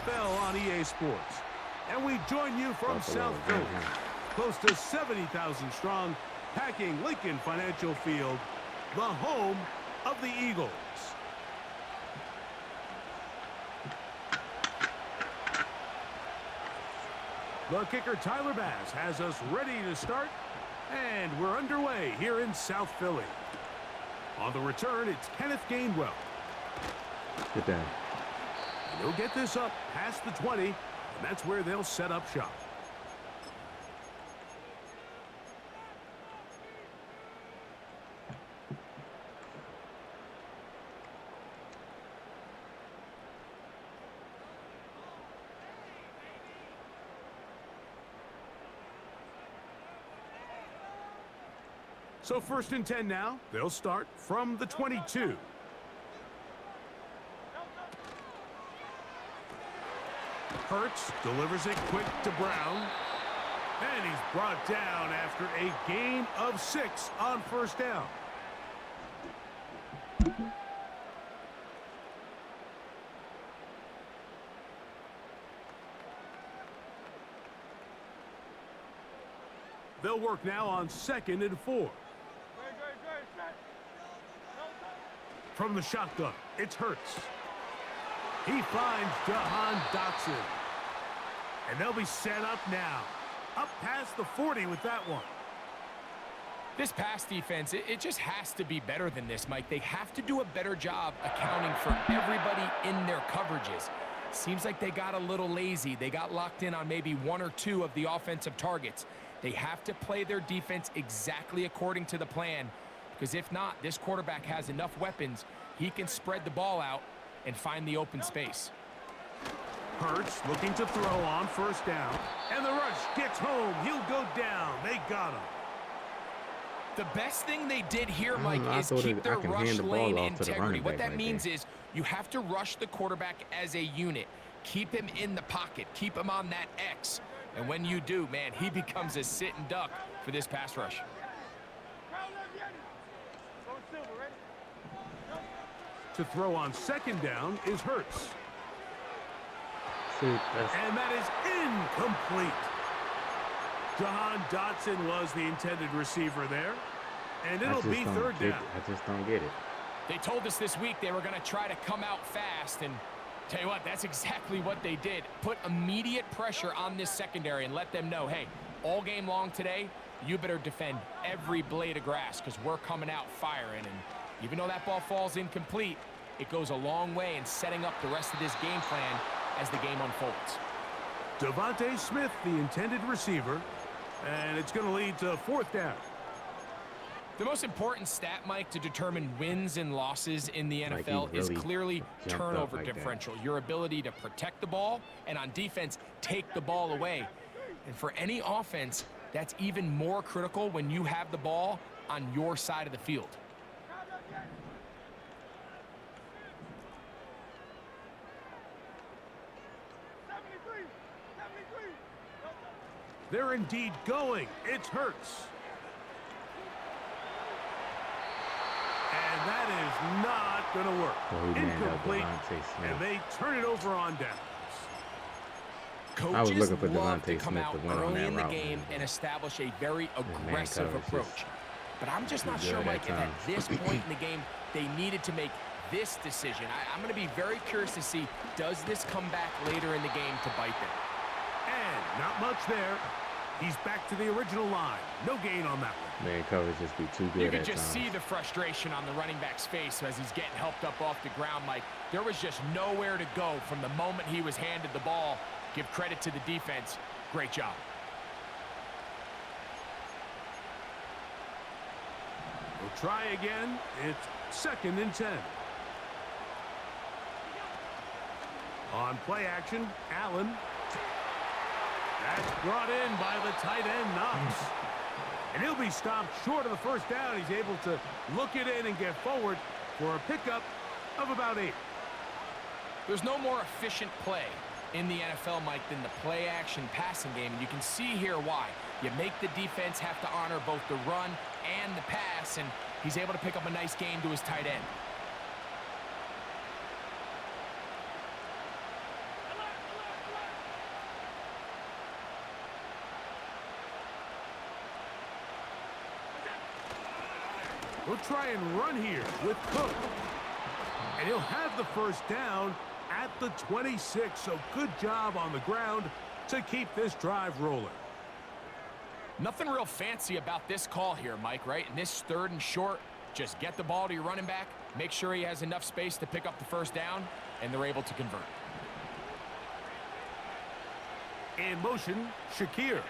NFL on EA Sports. And we join you from South Philly, close to 70,000 strong, packing Lincoln Financial Field, the home of the Eagles. The kicker, Tyler Bass, has us ready to start, and we're underway here in South Philly. On the return, it's Kenneth Gainwell. Good day. He'll get this up past the 20, and that's where they'll set up shop. So 1st and 10 now. They'll start from the 22. Hurts delivers it quick to Brown. And he's brought down after a gain of 6 on 1st down. They'll work now on 2nd and 4. From the shotgun, it's Hurts. He finds Jahan Dotson. And they'll be set up now. Up past the 40 with that one. This pass defense, it just has to be better than this, Mike. They have to do a better job accounting for everybody in their coverages. Seems like they got a little lazy. They got locked in on maybe 1 or 2 of the offensive targets. They have to play their defense exactly according to the plan, because if not, this quarterback has enough weapons. He can spread the ball out and find the open space. Hurts looking to throw on 1st down. And the rush gets home. He'll go down. They got him. The best thing they did here, Mike, is keep their rush lane integrity. What that means is you have to rush the quarterback as a unit. Keep him in the pocket. Keep him on that X. And when you do, man, he becomes a sitting duck for this pass rush. To throw on 2nd down is Hurts. And that is incomplete. Jahan Dotson was the intended receiver there. And it'll be 3rd down. I just don't get it. They told us this week they were going to try to come out fast, and tell you what, that's exactly what they did. Put immediate pressure on this secondary and let them know, hey, all game long today, you better defend every blade of grass because we're coming out firing. And even though that ball falls incomplete, it goes a long way in setting up the rest of this game plan as the game unfolds. Devontae Smith, the intended receiver, and it's going to lead to 4th down. The most important stat, Mike, to determine wins and losses in the NFL is clearly turnover differential. Your ability to protect the ball and on defense, take the ball away. And for any offense, that's even more critical when you have the ball on your side of the field. They're indeed going. It's Hurts. And that is not going to work. Incomplete. And they turn it over on downs. Coaches love to come out early in the game and establish a very aggressive approach. But I'm just not sure, Mike, if at this point in the game they needed to make this decision. I'm going to be very curious to see, does this come back later in the game to bite them? And not much there. He's back to the original line. No gain on that one. Man, coverage just be too good. You could just see the frustration on the running back's face as he's getting helped up off the ground, Mike. There was just nowhere to go from the moment he was handed the ball. Give credit to the defense. Great job. We'll try again. It's 2nd and 10. On play action, Allen. That's brought in by the tight end, Knox. And he'll be stopped short of the 1st down. He's able to look it in and get forward for a pickup of about 8. There's no more efficient play in the NFL, Mike, than the play-action passing game. And you can see here why. You make the defense have to honor both the run and the pass, and he's able to pick up a nice gain to his tight end. We'll try and run here with Cook. And he'll have the first down at the 26. So good job on the ground to keep this drive rolling. Nothing real fancy about this call here, Mike, right? In this 3rd and short, just get the ball to your running back, make sure he has enough space to pick up the first down, and they're able to convert. In motion, Shakir.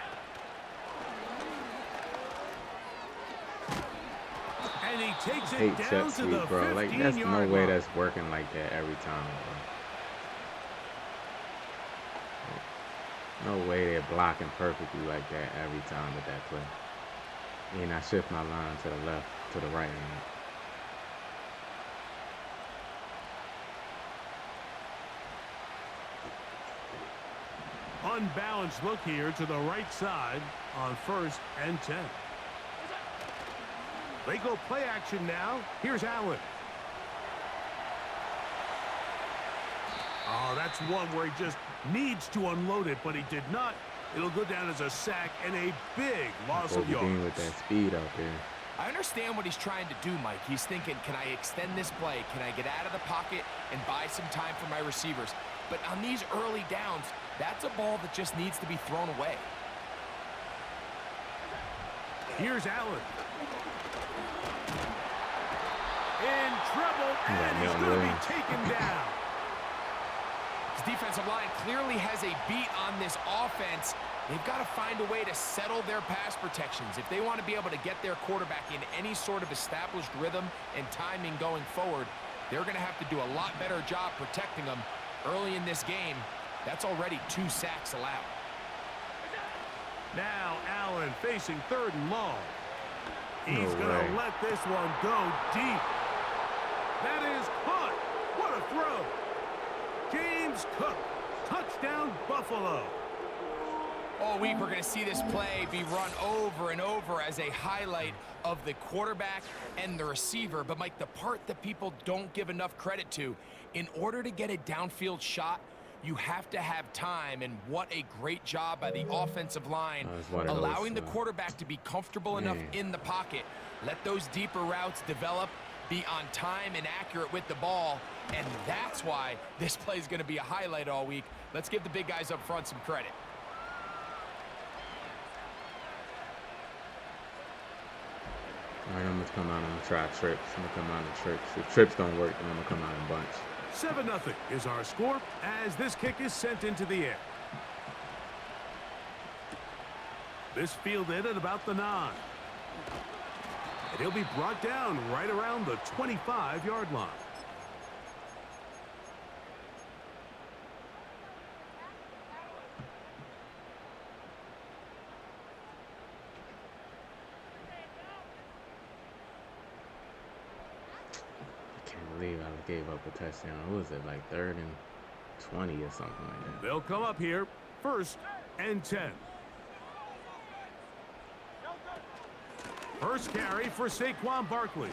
And he takes it Hate down jet to the sweep, bro. Like, that's no 15-yard way line. that's working like that every time, bro. No way they're blocking perfectly like that every time with that play. And I shift my line to the left, to the right hand. Unbalanced look here to the right side on 1st and 10. They go play action now. Here's Allen. Oh, that's one where he just needs to unload it, but he did not. It'll go down as a sack and a big loss of yards. With that speed out there. I understand what he's trying to do, Mike. He's thinking, can I extend this play? Can I get out of the pocket and buy some time for my receivers? But on these early downs, that's a ball that just needs to be thrown away. Here's Allen. In trouble, and he's going to be taken down. His defensive line clearly has a beat on this offense. They've got to find a way to settle their pass protections. If they want to be able to get their quarterback in any sort of established rhythm and timing going forward, they're going to have to do a lot better job protecting them early in this game. That's already 2 sacks allowed. Now Allen facing 3rd and long. He's No going way. to let this one go deep. That is caught. What a throw. James Cook, touchdown Buffalo. All week, we're going to see this play be run over and over as a highlight of the quarterback and the receiver. But, Mike, the part that people don't give enough credit to, in order to get a downfield shot, you have to have time, and what a great job by the offensive line, allowing the quarterback to be comfortable enough in the pocket. Let those deeper routes develop, be on time and accurate with the ball, and that's why this play is going to be a highlight all week. Let's give the big guys up front some credit. All right, I'm going to come out and try trips. I'm going to come out and trips. If trips don't work, then I'm going to come out in bunch. 7-0 is our score as this kick is sent into the air. This fielded at about the 9. And he'll be brought down right around the 25-yard line. I can't believe I gave up a touchdown. What was it, like 3rd and 20 or something like that? They'll come up here 1st and 10. First carry for Saquon Barkley.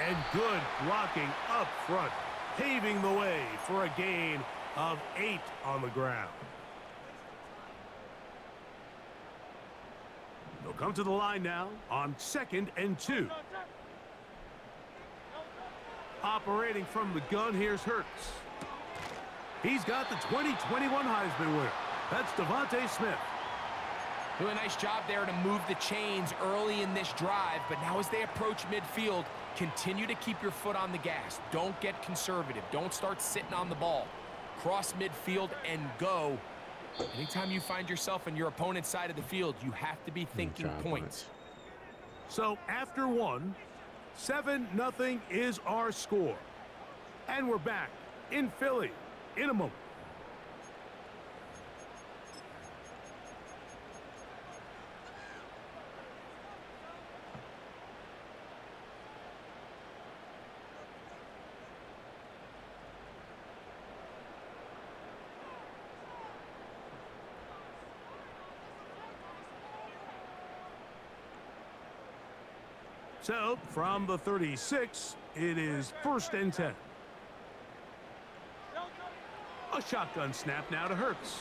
And good blocking up front, paving the way for a gain of 8 on the ground. They'll come to the line now on 2nd and 2. Operating from the gun, here's Hurts. He's got the 2021 Heisman winner. That's Devontae Smith. Doing a nice job there to move the chains early in this drive, but now as they approach midfield, continue to keep your foot on the gas. Don't get conservative. Don't start sitting on the ball. Cross midfield and go. Anytime you find yourself on your opponent's side of the field, you have to be thinking points. So after 1, 7-0 is our score. And we're back in Philly in a moment. So, from the 36, it is 1st and 10. A shotgun snap now to Hurts.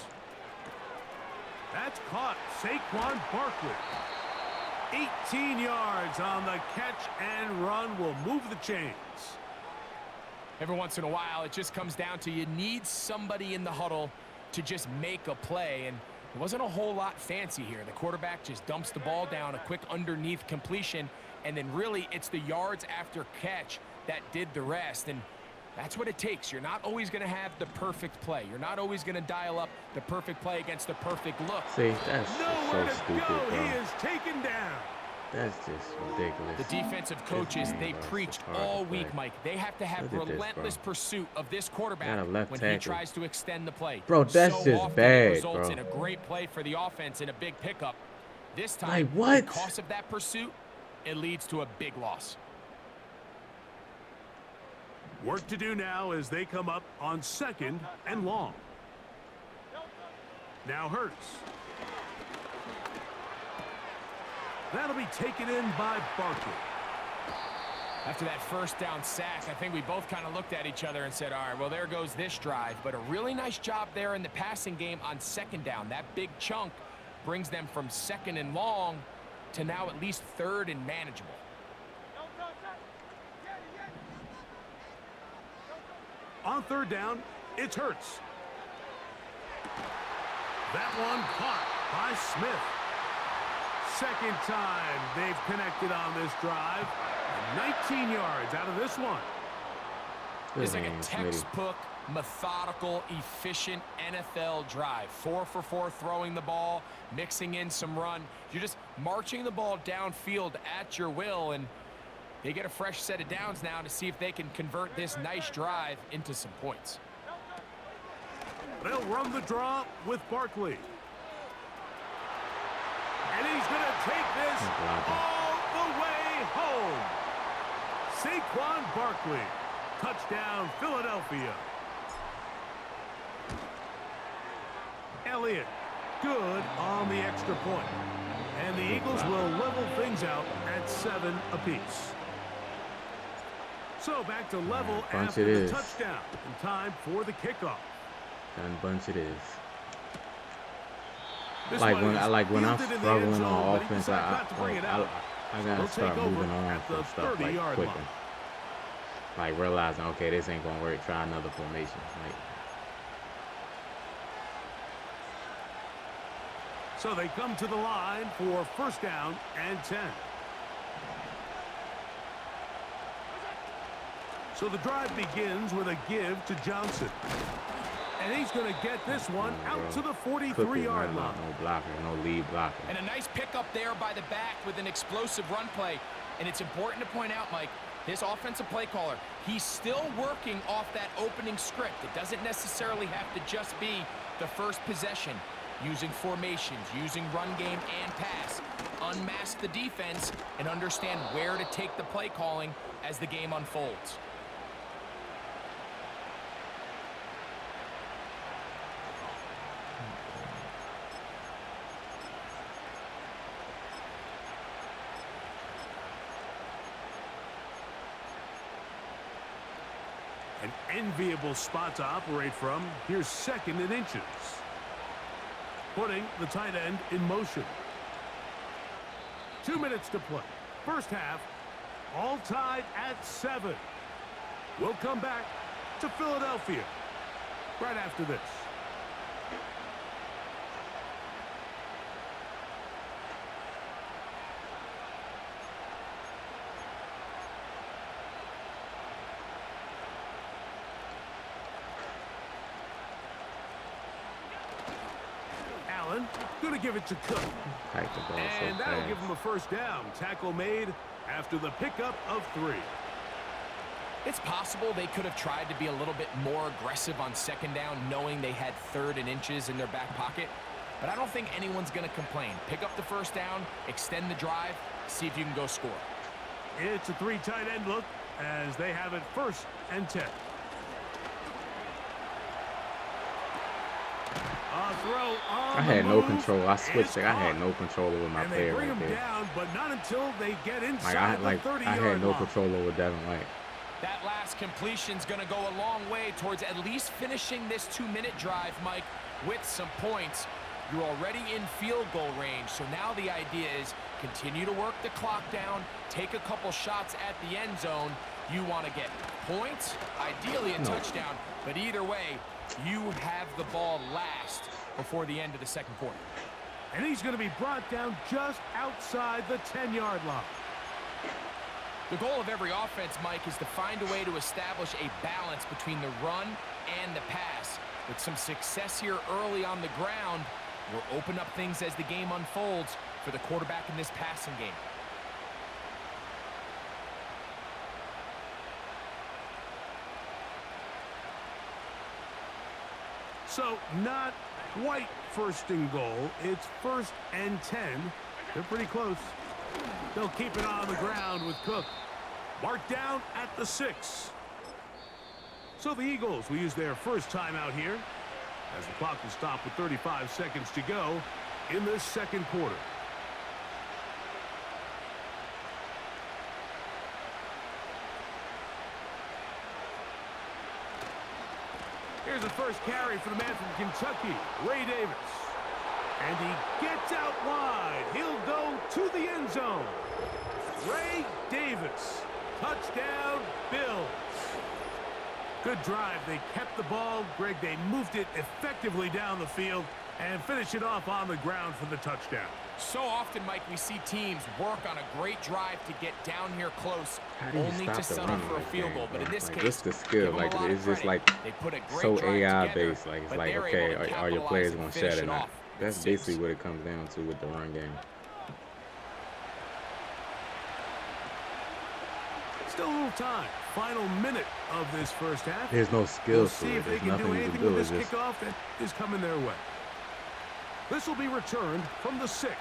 That's caught. Saquon Barkley. 18 yards on the catch and run will move the chains. Every once in a while, it just comes down to you need somebody in the huddle to just make a play, and it wasn't a whole lot fancy here. The quarterback just dumps the ball down, a quick underneath completion, and then really it's the yards after catch that did the rest, and that's what it takes. You're not always going to have the perfect play. You're not always going to dial up the perfect play against the perfect look. See, that's Nowhere so to stupid, go. bro. He is taken down. That's just ridiculous. The defensive coaches, they preached all week, Mike. They have to have relentless pursuit of this quarterback when he tries to extend the play. Bro, that's so just often bad, it results bro. in a great play for the offense and a big pickup. This time, Like, what? because of that pursuit, it leads to a big loss. Work to do now as they come up on 2nd and long. Now Hurts. That'll be taken in by Barkley. After that first down sack, I think we both kind of looked at each other and said, all right, well, there goes this drive. But a really nice job there in the passing game on 2nd down. That big chunk brings them from 2nd and long to now at least 3rd and manageable. On 3rd down, it's Hurts. That one caught by Smith. Second time they've connected on this drive. 19 yards out of this one. It's like a textbook, methodical, efficient NFL drive. 4 for 4 throwing the ball, mixing in some run. You're just marching the ball downfield at your will, and they get a fresh set of downs now to see if they can convert this nice drive into some points. They'll run the draw with Barkley. And he's going to take this all the way home. Saquon Barkley. Touchdown, Philadelphia. Elliott, good on the extra point. And the Eagles will level things out at 7 apiece. So back to level after the touchdown. And time for the kickoff. Done bunch it is. Like when I'm struggling on offense, I gotta start moving on for stuff like quicker. Like realizing, okay, this ain't gonna work. Try another formation. Like. So they come to the line for 1st down and 10. So the drive begins with a give to Johnson. And he's going to get this one out to the 43-yard line. No blocker, no lead blocker. And a nice pickup there by the back with an explosive run play. And it's important to point out, Mike, this offensive play caller, he's still working off that opening script. It doesn't necessarily have to just be the first possession. Using formations, using run game and pass. Unmask the defense and understand where to take the play calling as the game unfolds. An enviable spot to operate from. Here's 2nd and inches. Putting the tight end in motion. 2 minutes to play. First half, all tied at 7. We'll come back to Philadelphia right after this. Going to give it to Cook. And that'll give him a 1st down. Tackle made after the pickup of 3. It's possible they could have tried to be a little bit more aggressive on 2nd down, knowing they had 3rd and inches in their back pocket. But I don't think anyone's going to complain. Pick up the 1st down, extend the drive, see if you can go score. It's a 3 tight end look as they have it 1st and 10. I had no control. I switched it. I had no control over my player right there. Down, but not until they get inside I had no control over Devin White. That last completion's going to go a long way towards at least finishing this 2-minute drive, Mike, with some points. You're already in field goal range, so now the idea is continue to work the clock down, take a couple shots at the end zone. You want to get points, ideally a touchdown, but either way, you have the ball last before the end of the second quarter. And he's going to be brought down just outside the 10-yard line. The goal of every offense, Mike, is to find a way to establish a balance between the run and the pass. With some success here early on the ground, will open up things as the game unfolds for the quarterback in this passing game. So, not quite first and goal. It's 1st and 10. They're pretty close. They'll keep it on the ground with Cook. Marked down at the 6. So the Eagles will use their first timeout here as the clock will stop with 35 seconds to go in this second quarter. Here's the first carry for the man from Kentucky, Ray Davis. And he gets out wide. He'll go to the end zone. Ray Davis. Touchdown, Bills. Good drive. They kept the ball. Greg, they moved it effectively down the field and finished it off on the ground for the touchdown. So often, Mike, we see teams work on a great drive to get down here close, only to settle for a field goal. But in this case, just the skill, like it's just like so AI based. Like it's like, okay, are your players gonna shut it out? That's basically what it comes down to with the run game. Still a little time. Final minute of this first half. There's no skill We'll to see it. if they There's can do nothing you anything can do. with It's this just kickoff that is coming their way. This will be returned from the 6.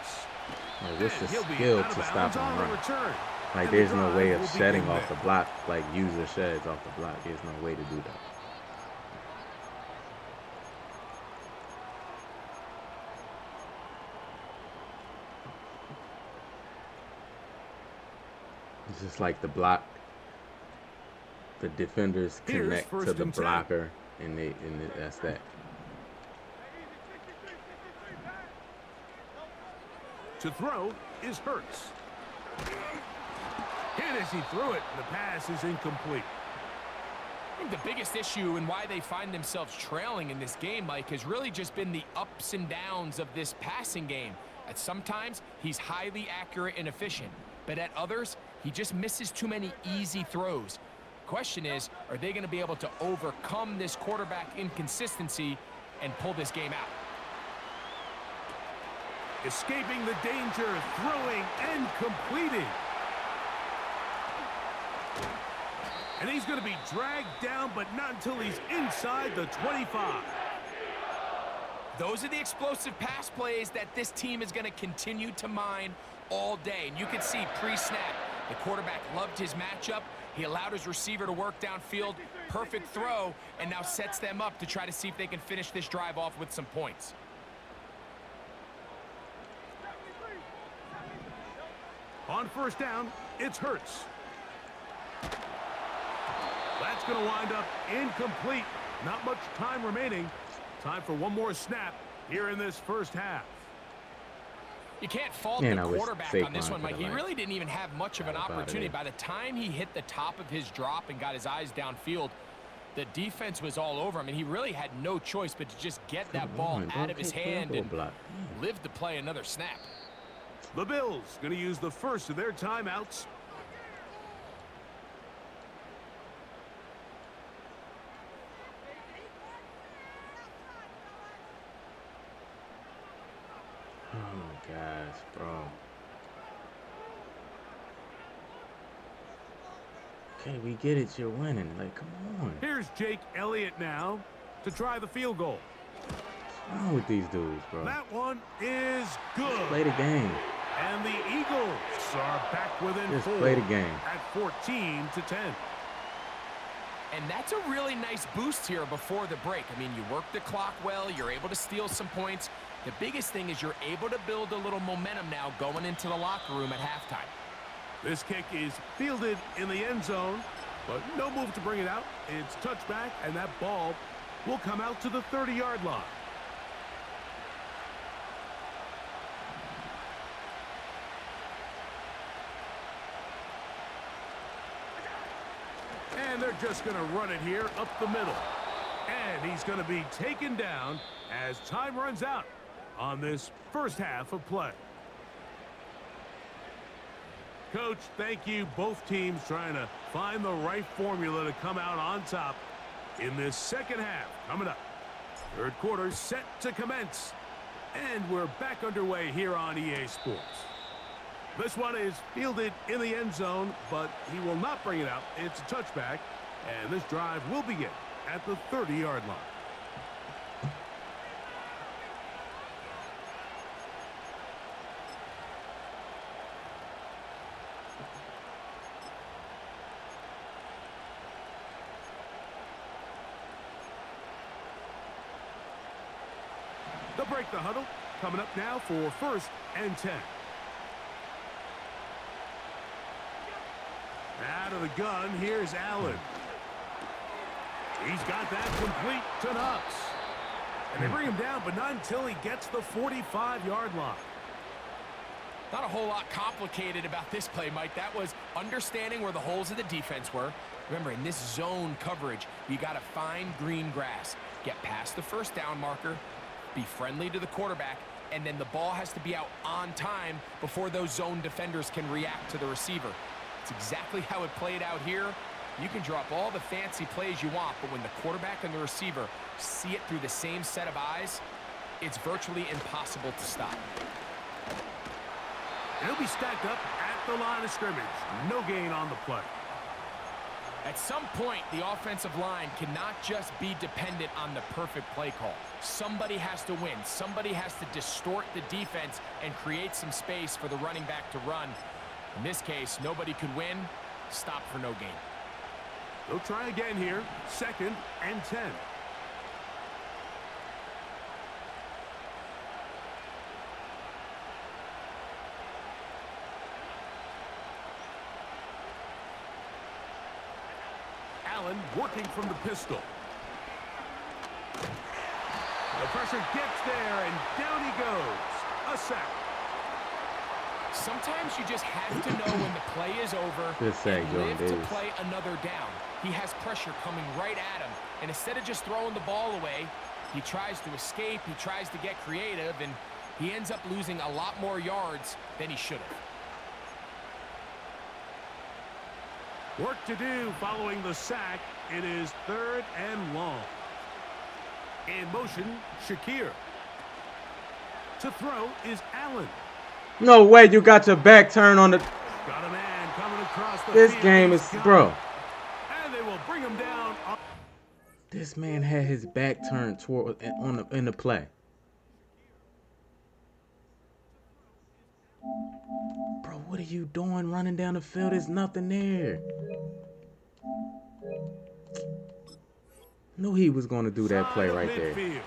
like, what's the He'll be skill out of to bounds stop on and the run? return. Like And there's the no drive way of will shedding begin off the there. block. Like user sheds off the block. There's no way to do that. It's just like the block. The defenders Here's connect to first the and 10. blocker, and that's that. To throw is Hurts. Hit as he threw it. The pass is incomplete. I think the biggest issue and why they find themselves trailing in this game, Mike, has really just been the ups and downs of this passing game. At sometimes, he's highly accurate and efficient, but at others, he just misses too many easy throws. Question is, are they going to be able to overcome this quarterback inconsistency and pull this game out? Escaping the danger, throwing and completing. And he's going to be dragged down, but not until he's inside the 25. Those are the explosive pass plays that this team is going to continue to mine all day. And you can see pre-snap, the quarterback loved his matchup. He allowed his receiver to work downfield. Perfect throw, and now sets them up to try to see if they can finish this drive off with some points. On first down, it's Hurts. That's going to wind up incomplete. Not much time remaining. Time for one more snap here in this first half. You can't fault the quarterback on this one, Mike. He really didn't even have much of an opportunity. By the time he hit the top of his drop and got his eyes downfield, the defense was all over him, and he really had no choice but to just get that ball out of his hand and live to play another snap. The Bills going to use the first of their timeouts. Oh my gosh, bro. Okay, we get it. You're winning. Like, come on. Here's Jake Elliott now to try the field goal. What's wrong with these dudes, bro? That one is good. Play the game. And the Eagles are back within Just 4 play the game. at 14-10. And that's a really nice boost here before the break. I mean, you work the clock well. You're able to steal some points. The biggest thing is you're able to build a little momentum now going into the locker room at halftime. This kick is fielded in the end zone, but no move to bring it out. It's touchback, and that ball will come out to the 30-yard line. And they're just going to run it here up the middle. And he's going to be taken down as time runs out on this first half of play. Coach, thank you. Both teams trying to find the right formula to come out on top in this second half. Coming up, third quarter set to commence. And we're back underway here on EA Sports. This one is fielded in the end zone, but he will not bring it out. It's a touchback, and this drive will begin at the 30-yard line. They'll break the huddle. Coming up now for 1st and 10. Out of the gun, here's Allen. He's got that complete to Knox. And they bring him down, but not until he gets the 45-yard line. Not a whole lot complicated about this play, Mike. That was understanding where the holes of the defense were. Remember, in this zone coverage, you got to find green grass. Get past the first down marker, be friendly to the quarterback, and then the ball has to be out on time before those zone defenders can react to the receiver. It's exactly how it played out here. You can drop all the fancy plays you want, but when the quarterback and the receiver see it through the same set of eyes, it's virtually impossible to stop. He'll be stacked up at the line of scrimmage. No gain on the play. At some point, the offensive line cannot just be dependent on the perfect play call. Somebody has to win. Somebody has to distort the defense and create some space for the running back to run. In this case, nobody could win. Stop for no gain. They'll try again here. 2nd and 10. Allen working from the pistol. The pressure gets there, and down he goes. A sack. Sometimes you just have to know when the play is over and live to play another down. He has pressure coming right at him, and instead of just throwing the ball away, he tries to escape, he tries to get creative, and he ends up losing a lot more yards than he should have. Work to do following the sack. It is 3rd and long. In motion, Shakir. To throw is Allen. No way you got your back turned on the... Got a man coming across the this field. game is... Bro. And they will bring him down. This man had his back turned toward in the play. Bro, what are you doing running down the field? There's nothing there. Knew he was going to do that play right there.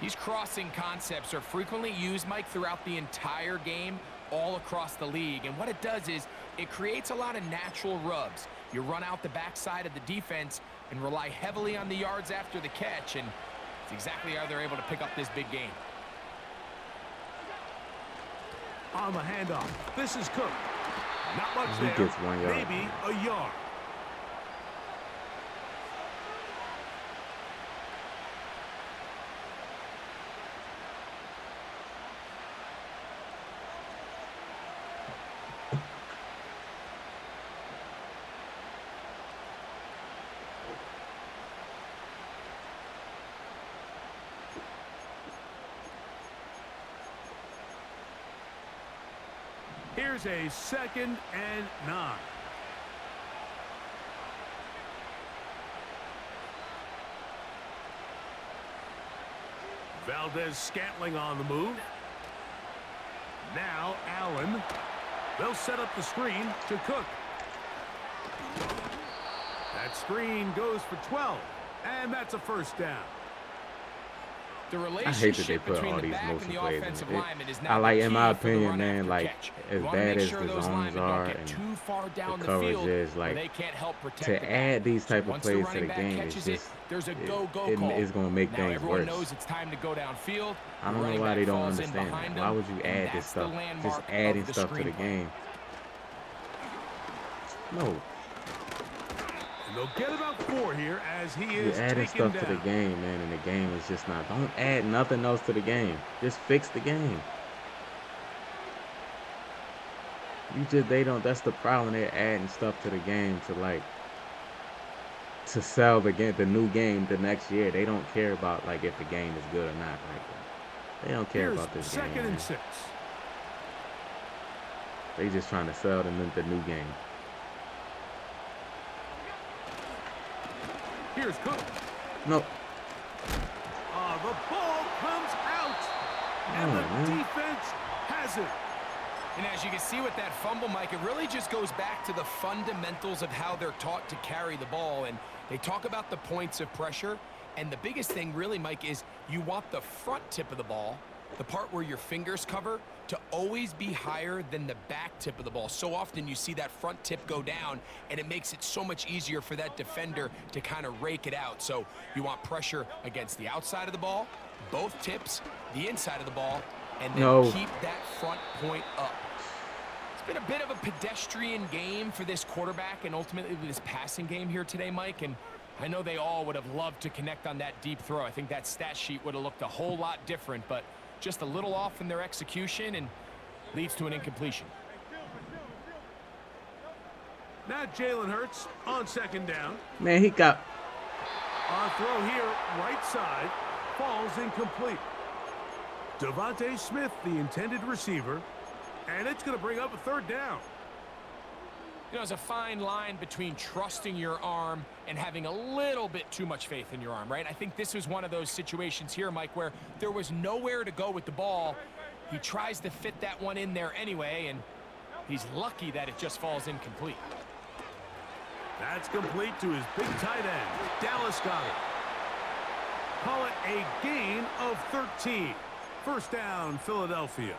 These crossing concepts are frequently used, Mike, throughout the entire game, all across the league. And what it does is it creates a lot of natural rubs. You run out the backside of the defense and rely heavily on the yards after the catch, and it's exactly how they're able to pick up this big game. On the handoff, this is Cook. Not much he there. Gets 1 yard. Maybe a yard. Here's a 2nd and 9. Valdez-Scantling on the move. Now Allen. They'll set up the screen to Cook. That screen goes for 12, and that's a 1st down. The I hate that they put all these motion plays in it. I like, in my opinion, man, like, as bad as the zones are and the coverage is, like, to add these type of plays to the game is just, it's going to make things worse. I don't know why they don't understand that. Why would you add this stuff? Just adding stuff to the game. No. They'll get about 4 here as he You're is adding taken stuff to the down. game, man, and the game is just not. Don't add nothing else to the game. Just fix the game. They don't. That's the problem. They're adding stuff to the game to sell the new game the next year. They don't care about like if the game is good or not. Like they don't care Here's about this game. second and 6. They just trying to sell the new game. Here's Cook. No. The ball comes out, and the defense has it. And as you can see with that fumble, Mike, it really just goes back to the fundamentals of how they're taught to carry the ball. And they talk about the points of pressure. And the biggest thing really, Mike, is you want the front tip of the ball, the part where your fingers cover, to always be higher than the back tip of the ball. So often you see that front tip go down, and it makes it so much easier for that defender to kind of rake it out. So you want pressure against the outside of the ball, both tips, the inside of the ball, and then keep that front point up. It's been a bit of a pedestrian game for this quarterback and ultimately this passing game here today, Mike. And I know they all would have loved to connect on that deep throw. I think that stat sheet would have looked a whole lot different, but just a little off in their execution and leads to an incompletion. Now Jalen Hurts on second down. Man, he got... On throw here, right side, falls incomplete. Devontae Smith, the intended receiver, and it's going to bring up a third down. You know, there's a fine line between trusting your arm and having a little bit too much faith in your arm, right? I think this was one of those situations here, Mike, where there was nowhere to go with the ball. He tries to fit that one in there anyway, and he's lucky that it just falls incomplete. That's complete to his big tight end, Dallas Goedert. Call it a gain of 13. First down, Philadelphia.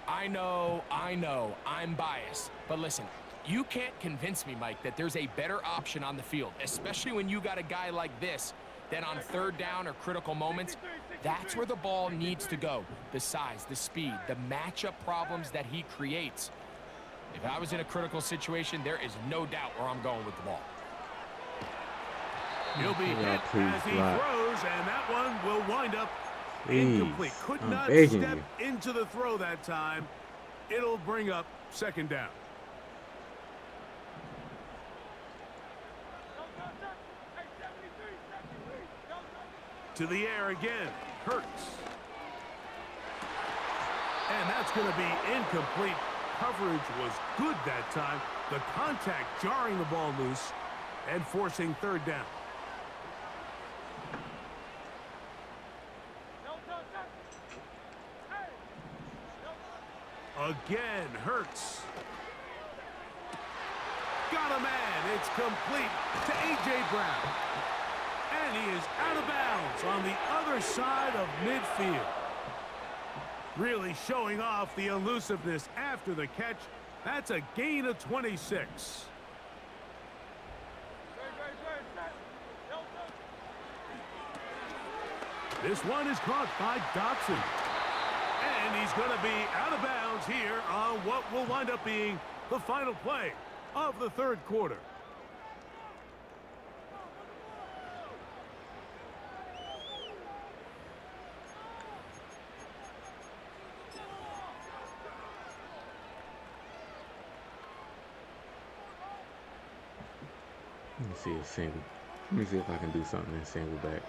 I know, I'm biased. But listen, you can't convince me, Mike, that there's a better option on the field, especially when you got a guy like this, that on third down or critical moments, that's where the ball needs to go. The size, the speed, the matchup problems that he creates. If I was in a critical situation, there is no doubt where I'm going with the ball. He'll be hit as he throws, and that one will wind up incomplete. Could not step into the throw that time. It'll bring up second down. To the air again. Hurts. And that's going to be incomplete. Coverage was good that time. The contact jarring the ball loose and forcing third down. Again, Hurts. Got a man. It's complete to A.J. Brown. And he is out of bounds on the other side of midfield. Really showing off the elusiveness after the catch. That's a gain of 26. This one is caught by Dotson. And he's going to be out of bounds here on what will wind up being the final play of the third quarter. Let me see a single. Let me see if I can do something in single back.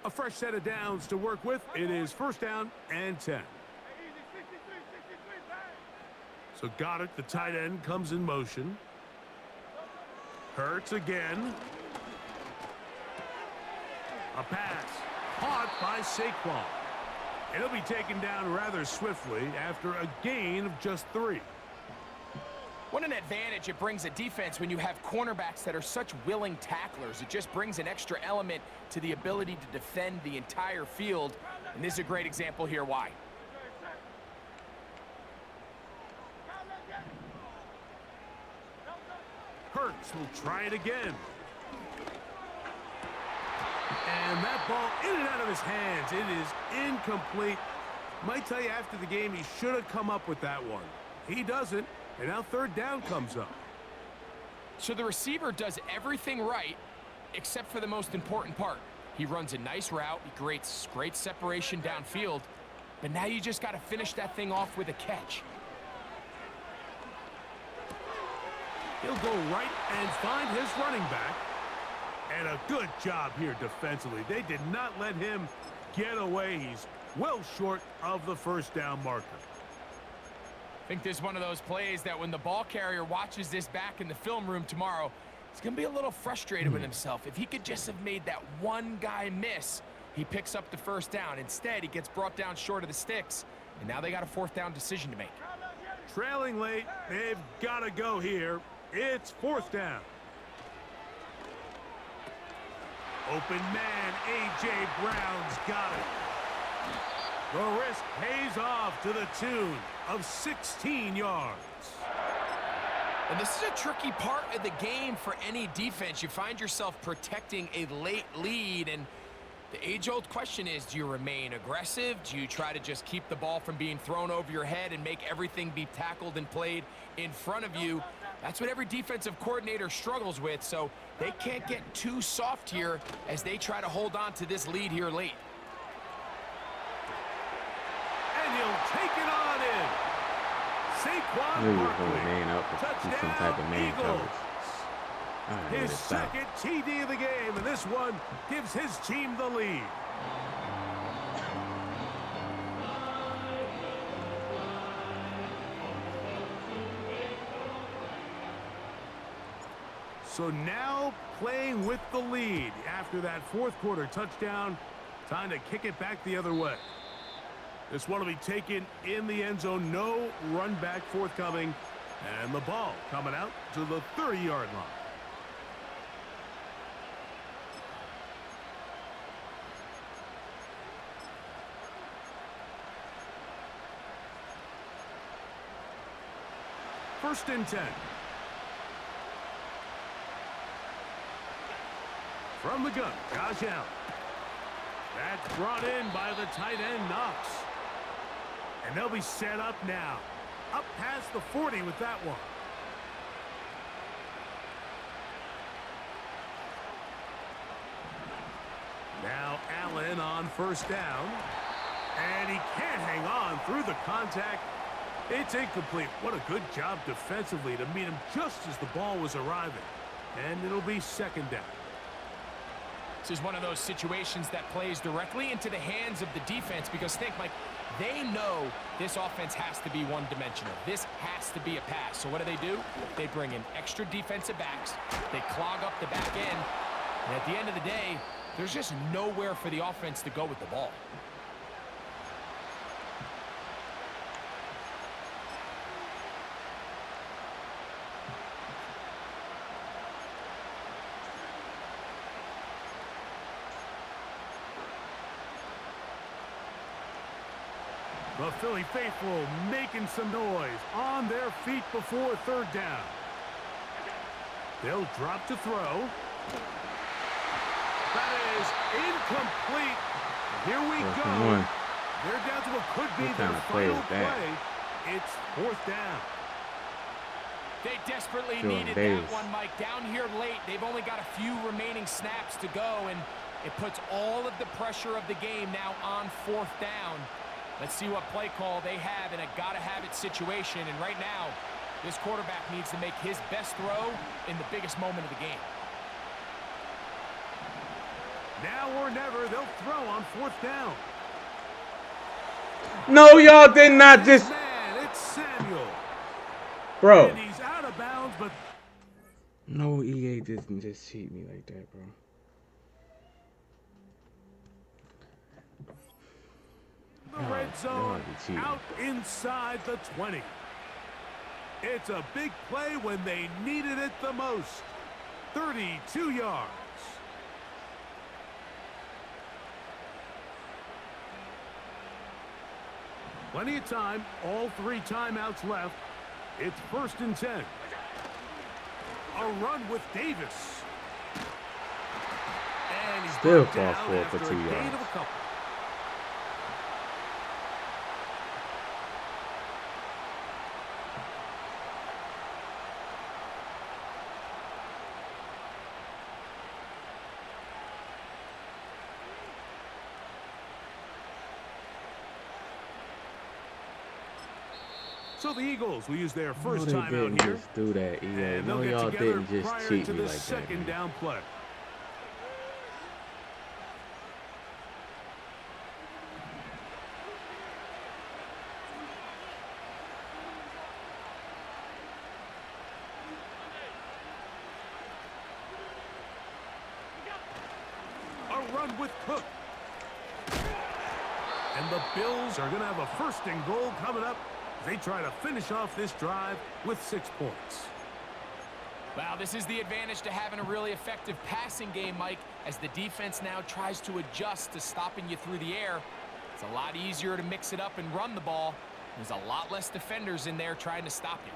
A fresh set of downs to work with. It is first down and 10. So Goedert, the tight end, comes in motion. Hurts again. A pass caught by Saquon. It'll be taken down rather swiftly after a gain of just 3. What an advantage it brings a defense when you have cornerbacks that are such willing tacklers. It just brings an extra element to the ability to defend the entire field. And this is a great example here why. Hurts will try it again. And that ball in and out of his hands. It is incomplete. Might tell you after the game he should have come up with that one. He doesn't, and now third down comes up. So the receiver does everything right, except for the most important part. He runs a nice route, he creates great separation downfield, but now you just got to finish that thing off with a catch. He'll go right and find his running back. And a good job here defensively. They did not let him get away. He's well short of the first down marker. I think this is one of those plays that when the ball carrier watches this back in the film room tomorrow, he's going to be a little frustrated with himself. If he could just have made that one guy miss, he picks up the first down. Instead, he gets brought down short of the sticks, and now they got a fourth down decision to make. Trailing late, they've got to go here. It's fourth down. Open man, A.J. Brown's got it. The risk pays off to the tune of 16 yards. And this is a tricky part of the game for any defense. You find yourself protecting a late lead, and the age-old question is, do you remain aggressive? Do you try to just keep the ball from being thrown over your head and make everything be tackled and played in front of you? That's what every defensive coordinator struggles with, so they can't get too soft here as they try to hold on to this lead here late. And he'll take it on in. Saquon Barkley, touchdown, some type of man Eagles. Right, his second TD of the game, and this one gives his team the lead. So now playing with the lead after that fourth quarter touchdown, time to kick it back the other way. This one will be taken in the end zone. No run back forthcoming. And the ball coming out to the 30-yard line. First and 10. From the gun, Josh Allen. That's brought in by the tight end, Knox. And they'll be set up now. Up past the 40 with that one. Now Allen on first down. And he can't hang on through the contact. It's incomplete. What a good job defensively to meet him just as the ball was arriving. And it'll be second down. This is one of those situations that plays directly into the hands of the defense because think, Mike, they know this offense has to be one-dimensional. This has to be a pass. So what do? They bring in extra defensive backs. They clog up the back end. And at the end of the day, there's just nowhere for the offense to go with the ball. The Philly faithful making some noise on their feet before third down. They'll drop to throw. That is incomplete. Here we go. They're down to what could be their final play. It's fourth down. They desperately needed that one, Mike. Down here late, they've only got a few remaining snaps to go, and it puts all of the pressure of the game now on fourth down. Let's see what play call they have in a gotta-have-it situation. And right now, this quarterback needs to make his best throw in the biggest moment of the game. Now or never, they'll throw on fourth down. No, y'all did not just... Man, it's Samuel. Bro. And he's out of bounds, but... No, EA didn't just cheat me like that, bro. The red zone out inside the 20. It's a big play when they needed it the most. 32 yards. Plenty of time. All three timeouts left. It's first and 10. A run with Davis. And he's still falls forward for 2 yards. So the Eagles will use their first no, timeout here. Just do that, EA. And No, they'll y'all get together didn't just prior cheat to me the like that. second down play. A run with Cook. And the Bills are going to have a first and goal coming up as they try to finish off this drive with 6 points. Wow, this is the advantage to having a really effective passing game, Mike, as the defense now tries to adjust to stopping you through the air. It's a lot easier to mix it up and run the ball. There's a lot less defenders in there trying to stop you.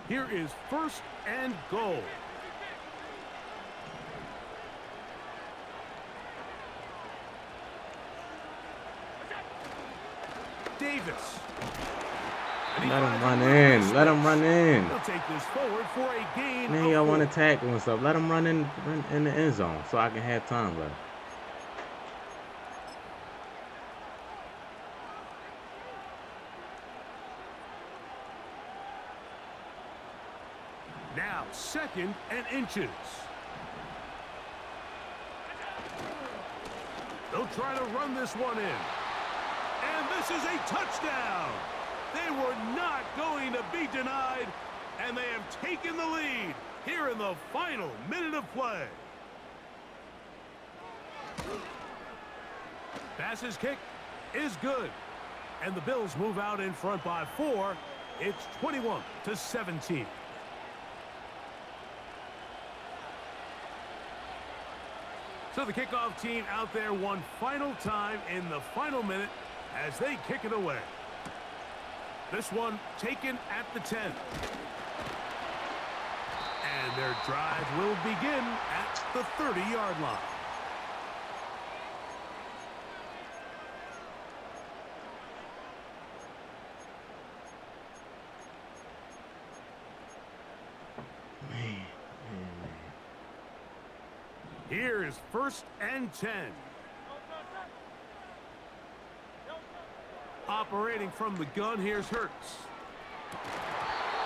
Here is first and goal. Davis. Let him run in. Let him run in. He'll take this forward for a gain. Man, y'all want to tackle and stuff. Let him run in the end zone so I can have time left. Now, second and inches. They'll try to run this one in. And this is a touchdown. They were not going to be denied, and they have taken the lead here in the final minute of play. Pass's kick is good, and the Bills move out in front by 4. It's 21-17. So the kickoff team out there one final time in the final minute as they kick it away. This one taken at the 10. And their drive will begin at the 30-yard line. Here is first and 10. Operating from the gun, here's Hurts.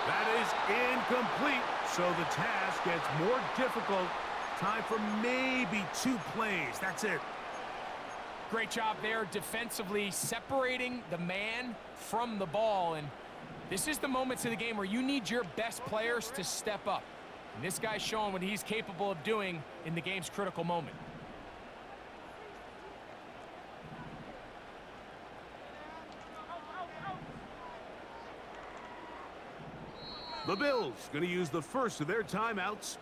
That is incomplete, so the task gets more difficult. Time for maybe 2 plays. That's it. Great job there defensively, separating the man from the ball. And this is the moments of the game where you need your best players to step up. And this guy's showing what he's capable of doing in the game's critical moment. The Bills going to use the first of their timeouts.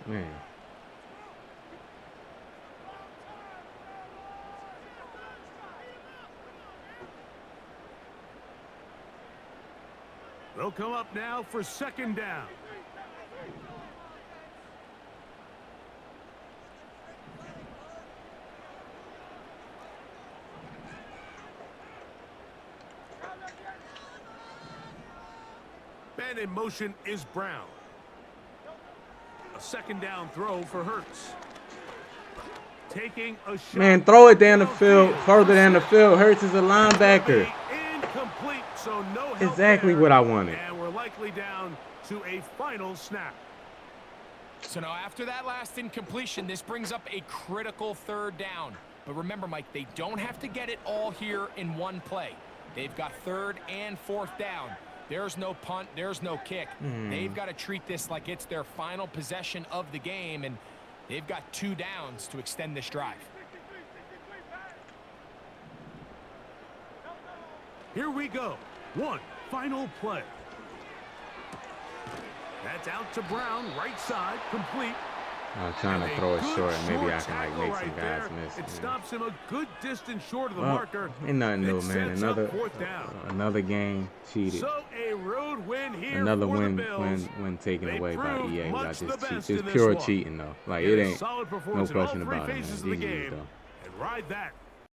Man. They'll come up now for second down. Man in motion is Brown. A second down throw for Hurts. Taking a shot. Man, throw it down the field, further down the field. Hurts is a linebacker. Incomplete, so no help Exactly there. what I wanted. And we're likely down to a final snap. So now after that last incompletion, this brings up a critical third down. But remember, Mike, they don't have to get it all here in one play. They've got third and fourth down. There's no punt, there's no kick. They've got to treat this like it's their final possession of the game, and they've got 2 downs to extend this drive. Here we go. One final play. That's out to Brown, right side, complete. I'm trying to throw it short, and maybe I can like make some guys miss. It stops him a good distance short of the Well, marker. ain't nothing new, man. Another Another game cheated. So a road win here Another for win the Bills. when taken away by EA. I just cheat. It's in pure this cheating though. Like It it is ain't solid no performance in all question three about it, phases man. of the GG's game. though. And ride that